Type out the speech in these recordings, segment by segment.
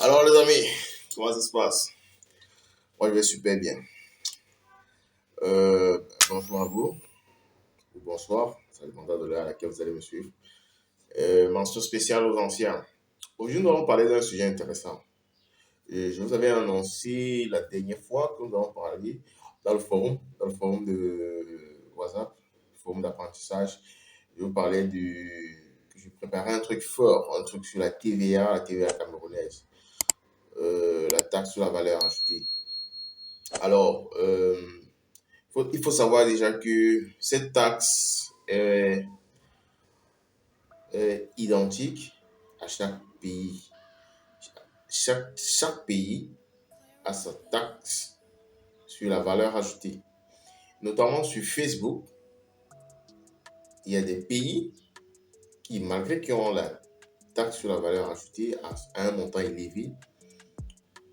Alors les amis, comment ça se passe? Moi je vais super bien. Euh, Bonjour à vous, ou bonsoir, ça dépendra de l'heure à laquelle vous allez me suivre. Mention spéciale aux anciens. Aujourd'hui nous allons parler d'un sujet intéressant. Je vous avais annoncé la dernière fois que nous allons parler dans le forum de WhatsApp, le forum d'apprentissage. Je vous parlais que je préparais un truc fort, un truc sur la TVA camerounaise, la taxe sur la valeur ajoutée. Alors, il faut savoir déjà que cette taxe est identique à chaque pays. Chaque pays a sa taxe sur la valeur ajoutée. Notamment sur Facebook, il y a des pays qui, malgré qu'ils ont la taxe sur la valeur ajoutée à un montant élevé,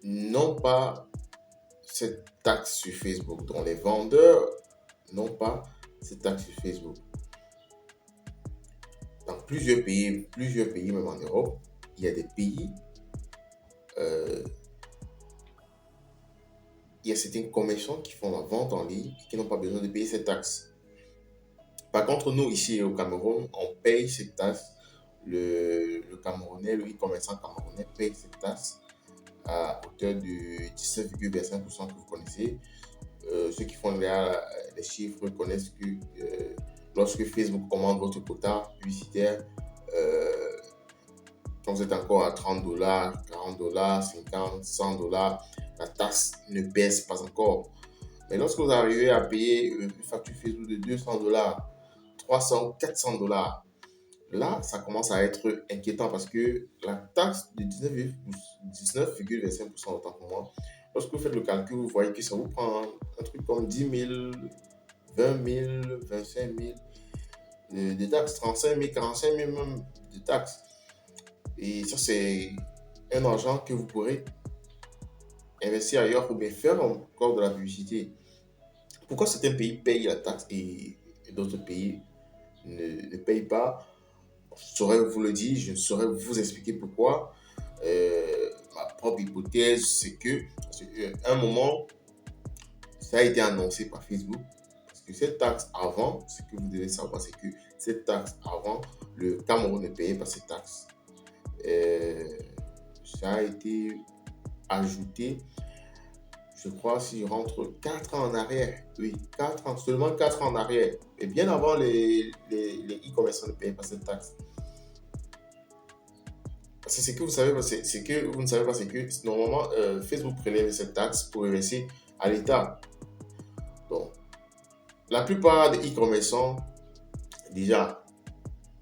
n'ont pas cette taxe sur Facebook. Donc les vendeurs n'ont pas cette taxe sur Facebook. Dans plusieurs pays, même en Europe, il y a des pays, euh, il y a certains commerçants qui font la vente en ligne et qui n'ont pas besoin de payer cette taxe. Par contre, nous, ici au Cameroun, on paye cette taxe. Le Camerounais, le e-commerçant camerounais paye cette taxe à hauteur de 17,25% que vous connaissez. Ceux qui font les chiffres connaissent que lorsque Facebook commande votre quota publicitaire, euh, quand vous êtes encore à 30 dollars, 40 dollars, 50, 100 dollars, la taxe ne baisse pas encore. Mais lorsque vous arrivez à payer une facture Facebook de 200 dollars, 300 ou 400 dollars, là, ça commence à être inquiétant parce que la taxe de 19,25%, autant pour moi, lorsque vous faites le calcul, vous voyez que ça vous prend un truc comme 10 000, 20 000, 25 000 de taxes, 35 000, 45 000 même de taxes. Et ça, c'est un argent que vous pourrez investir ailleurs ou bien faire encore de la publicité. Pourquoi certains pays payent la taxe et d'autres pays ne payent pas? Je saurais vous le dire, je ne saurais vous expliquer pourquoi. Ma propre hypothèse, c'est que, à un moment, ça a été annoncé par Facebook. Parce que cette taxe avant, ce que vous devez savoir, c'est que cette taxe avant, le Cameroun ne payait pas cette taxe. Ça a été ajouté, je crois, si je rentre 4 ans en arrière. Oui, 4 ans, seulement 4 ans en arrière. Et bien avant, les e-commerçants ne payaient pas cette taxe. Parce que ce que vous savez, c'est que vous ne savez pas, c'est que normalement, Facebook prélève cette taxe pour reverser à l'État. Donc, la plupart des e-commerçants, déjà,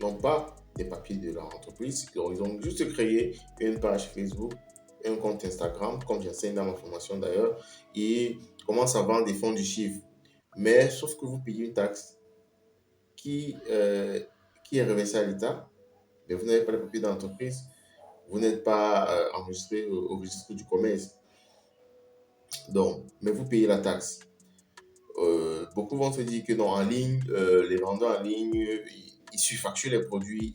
n'ont pas des papiers de leur entreprise. Donc, ils ont juste créé une page Facebook, un compte Instagram, comme j'enseigne dans ma formation d'ailleurs, et commencent à vendre des fonds du chiffre. Mais sauf que vous payez une taxe qui, euh, qui est reversée à l'État, mais vous n'avez pas de papier d'entreprise, vous n'êtes pas enregistré au registre du commerce. Donc, mais vous payez la taxe. Beaucoup vont se dire que non, en ligne, les vendeurs en ligne, ils surfacturent les produits,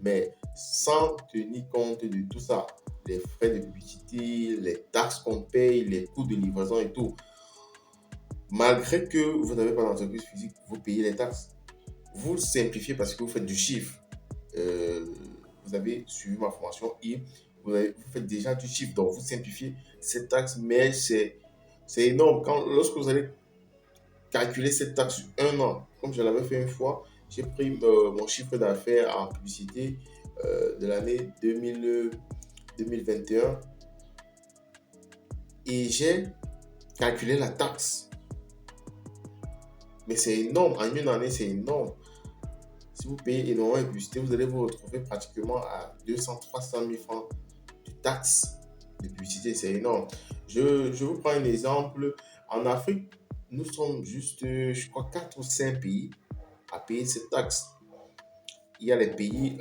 mais sans tenir compte de tout ça, les frais de publicité, les taxes qu'on paye, les coûts de livraison et tout. Malgré que vous n'avez pas d'entreprise physique, vous payez les taxes. Vous simplifiez parce que vous faites du chiffre. Euh, vous avez suivi ma formation et vous faites déjà du chiffre. Donc, vous simplifiez cette taxe, mais c'est énorme. Lorsque vous allez calculer cette taxe sur un an, comme je l'avais fait une fois, j'ai pris mon chiffre d'affaires en publicité de l'année 2021 et j'ai calculé la taxe. Mais c'est énorme, en une année, c'est énorme. Si vous payez énormément de publicité, vous allez vous retrouver pratiquement à 200-300 000 francs de taxes de publicité. C'est énorme. Je vous prends un exemple. En Afrique, nous sommes juste, je crois, 4 ou 5 pays à payer cette taxe. Il y a les pays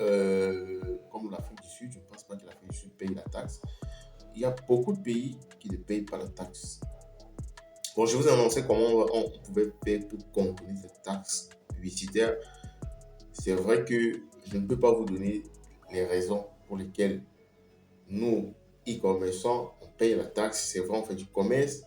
comme l'Afrique du Sud. Je ne pense pas que l'Afrique du Sud paye la taxe. Il y a beaucoup de pays qui ne payent pas la taxe. Bon, je vous ai annoncé comment on pouvait faire pour contourner cette taxe publicitaire. C'est vrai que je ne peux pas vous donner les raisons pour lesquelles nous, e-commerçants, on paye la taxe, c'est vrai, on fait du commerce,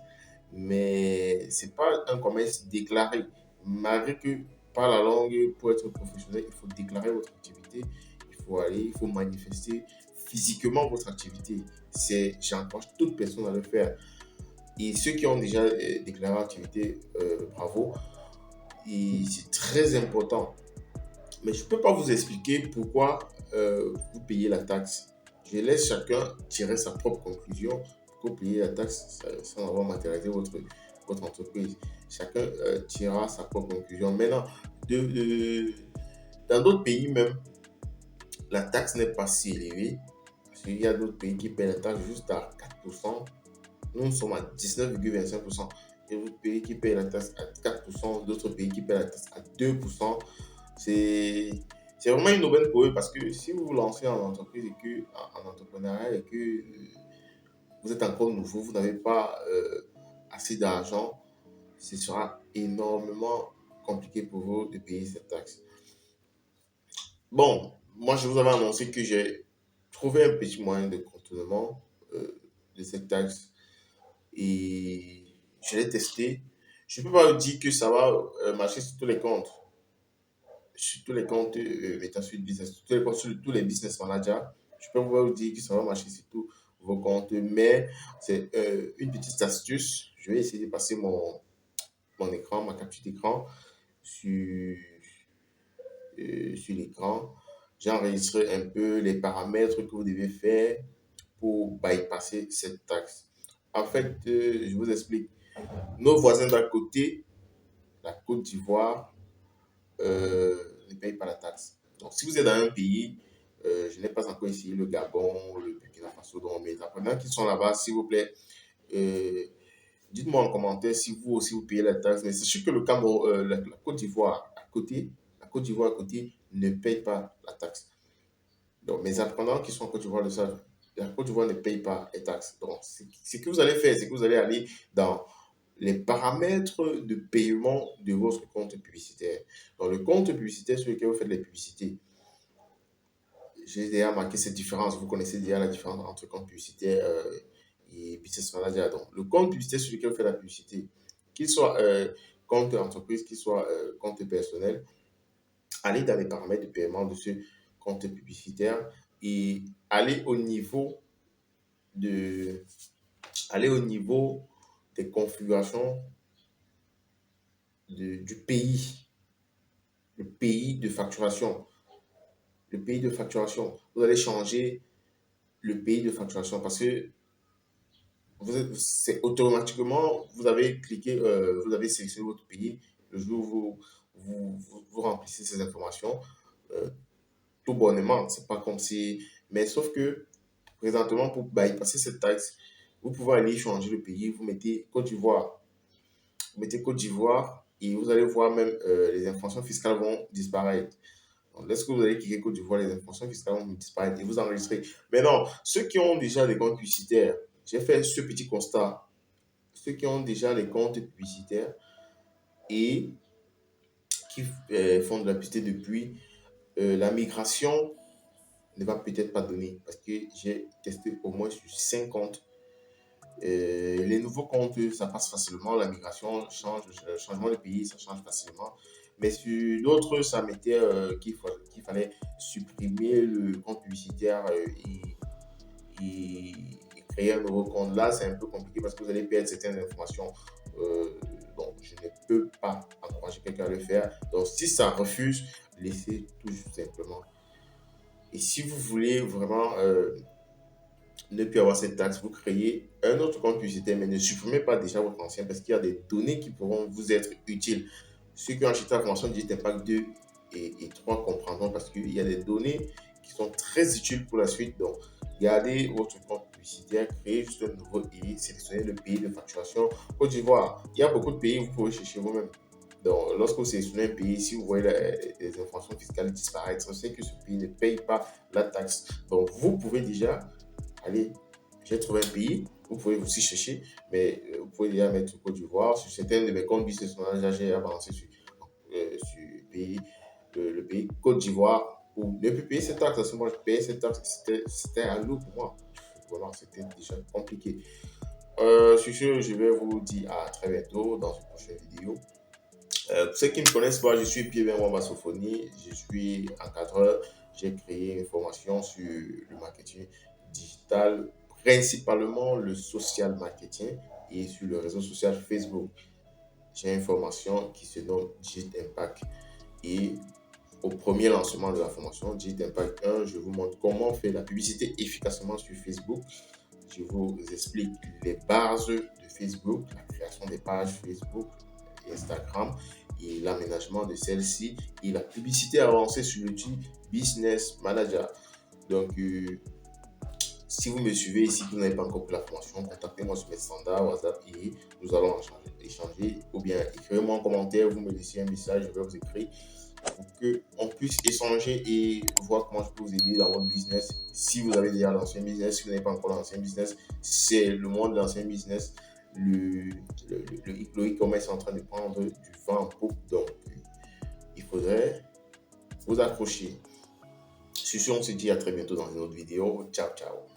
mais c'est pas un commerce déclaré. Malgré que par la langue, pour être professionnel, il faut déclarer votre activité, il faut aller, il faut manifester physiquement votre activité. J'encourage toute personne à le faire. Et ceux qui ont déjà déclaré l'activité, bravo. Et c'est très important. Mais je ne peux pas vous expliquer pourquoi vous payez la taxe. Je laisse chacun tirer sa propre conclusion. Pourquoi vous payez la taxe sans avoir matérialisé votre entreprise. Chacun tirera sa propre conclusion. Maintenant, dans d'autres pays même, la taxe n'est pas si élevée. Parce qu'il y a d'autres pays qui paient la taxe juste à 4%. Nous sommes à 19,25%. Il y a d'autres pays qui payent la taxe à 4%, d'autres pays qui payent la taxe à 2%. C'est c'est vraiment une aubaine pour eux parce que si vous vous lancez en entreprise et que, en entrepreneuriat et que vous êtes encore nouveau, vous n'avez pas assez d'argent, ce sera énormément compliqué pour vous de payer cette taxe. Bon, moi je vous avais annoncé que j'ai trouvé un petit moyen de contournement de cette taxe et je l'ai testé. Je ne peux pas vous dire que ça va marcher sur tous les comptes. Sur tous les comptes étant sur business, sur tous les comptes, sur tous les business managers. Je peux vous dire que ça va marcher sur tous vos comptes, mais c'est une petite astuce. Je vais essayer de passer mon écran, ma capture d'écran sur l'écran. J'ai enregistré un peu les paramètres que vous devez faire pour bypasser cette taxe. En fait, je vous explique. Nos voisins d'à côté, la Côte d'Ivoire, ne payent pas la taxe. Donc, si vous êtes dans un pays, je n'ai pas encore essayé le Gabon, le Burkina Faso, donc mes apprenants qui sont là-bas, s'il vous plaît, euh, dites-moi en commentaire si vous aussi vous payez la taxe. Mais sachez que le Cameroun, la Côte d'Ivoire à côté, la Côte d'Ivoire à côté ne paye pas la taxe. Donc, mes apprenants qui sont en Côte d'Ivoire le savent. La Côte d'Ivoire ne paye pas les taxes. Donc, ce que vous allez faire, c'est que vous allez aller dans les paramètres de paiement de votre compte publicitaire. Dans le compte publicitaire sur lequel vous faites les publicités, j'ai déjà marqué cette différence. Vous connaissez déjà la différence entre compte publicitaire et business manager. Donc, le compte publicitaire sur lequel vous faites la publicité, qu'il soit compte entreprise, qu'il soit compte personnel, allez dans les paramètres de paiement de ce compte publicitaire et allez au niveau de, allez au niveau des configurations du pays, le pays de facturation. Le pays de facturation. Vous allez changer le pays de facturation parce que c'est automatiquement, vous avez cliqué, vous avez sélectionné votre pays. Le jour où vous remplissez ces informations, euh, tout bonnement. C'est pas comme si. Mais sauf que, présentement, pour bypasser cette taxe, vous pouvez aller changer le pays. Vous mettez Côte d'Ivoire. Vous mettez Côte d'Ivoire et vous allez voir même les informations fiscales vont disparaître. Donc, lorsque vous allez cliquer Côte d'Ivoire, les informations fiscales vont disparaître et vous enregistrez. Mais non, ceux qui ont déjà des comptes publicitaires, j'ai fait ce petit constat. Ceux qui ont déjà les comptes publicitaires et qui font de la publicité depuis, la migration ne va peut-être pas donner parce que j'ai testé au moins sur 5 comptes. Les nouveaux comptes, ça passe facilement. La migration change, le changement de pays, ça change facilement. Mais sur d'autres, ça mettait qu'il fallait supprimer le compte publicitaire et créer un nouveau compte. Là, c'est un peu compliqué parce que vous allez perdre certaines informations. Euh, donc, je ne peux pas encourager quelqu'un à le faire. Donc, si ça refuse, laissez tout simplement. Et si vous voulez vraiment ne plus avoir cette taxe, vous créez un autre compte publicitaire, mais ne supprimez pas déjà votre ancien parce qu'il y a des données qui pourront vous être utiles. Ceux qui ont acheté la formation Digital Impact 2 et 3 comprendront parce qu'il y a des données qui sont très utiles pour la suite. Donc, gardez votre compte publicitaire, créez juste un nouveau pays, sélectionnez le pays de facturation. Côte d'Ivoire, il y a beaucoup de pays où vous pouvez chercher vous-même. Donc, lorsque vous sélectionnez un pays, si vous voyez les informations fiscales disparaître, c'est que ce pays ne paye pas la taxe. Donc, vous pouvez déjà allez, j'ai trouvé un pays, vous pouvez aussi chercher, mais vous pouvez déjà mettre Côte d'Ivoire. Sur certains de mes comptes business manager, j'ai avancé sur le pays Côte d'Ivoire pour ne plus payer cette taxe. Parce que moi, je payais cette taxe, c'était à l'eau pour moi. vraiment, c'était déjà compliqué. Sur ce, je vais vous dire à très bientôt dans une prochaine vidéo. Pour ceux qui ne me connaissent pas, je suis Pierre Benoît Bassofoni, je suis encadreur. J'ai créé une formation sur le marketing digital, principalement le social marketing et sur le réseau social Facebook. J'ai une formation qui se nomme Digit Impact. Et au premier lancement de la formation Digit Impact 1, je vous montre comment faire la publicité efficacement sur Facebook. Je vous explique les bases de Facebook, la création des pages Facebook, Instagram et l'aménagement de celle-ci et la publicité avancée sur l'outil Business Manager. Donc, si vous me suivez ici, que vous n'avez pas encore pris la formation, contactez-moi sur mes standards WhatsApp et nous allons échanger ou bien écrivez-moi un commentaire, vous me laissez un message, je vais vous écrire pour qu'on puisse échanger et voir comment je peux vous aider dans votre business. Si vous avez déjà lancé un business, si vous n'avez pas encore lancé un business, c'est le monde de l'ancien business. Le e-commerce est en train de prendre du vent en poupe, donc il faudrait vous accrocher. Sur ce, on se dit à très bientôt dans une autre vidéo. Ciao, ciao.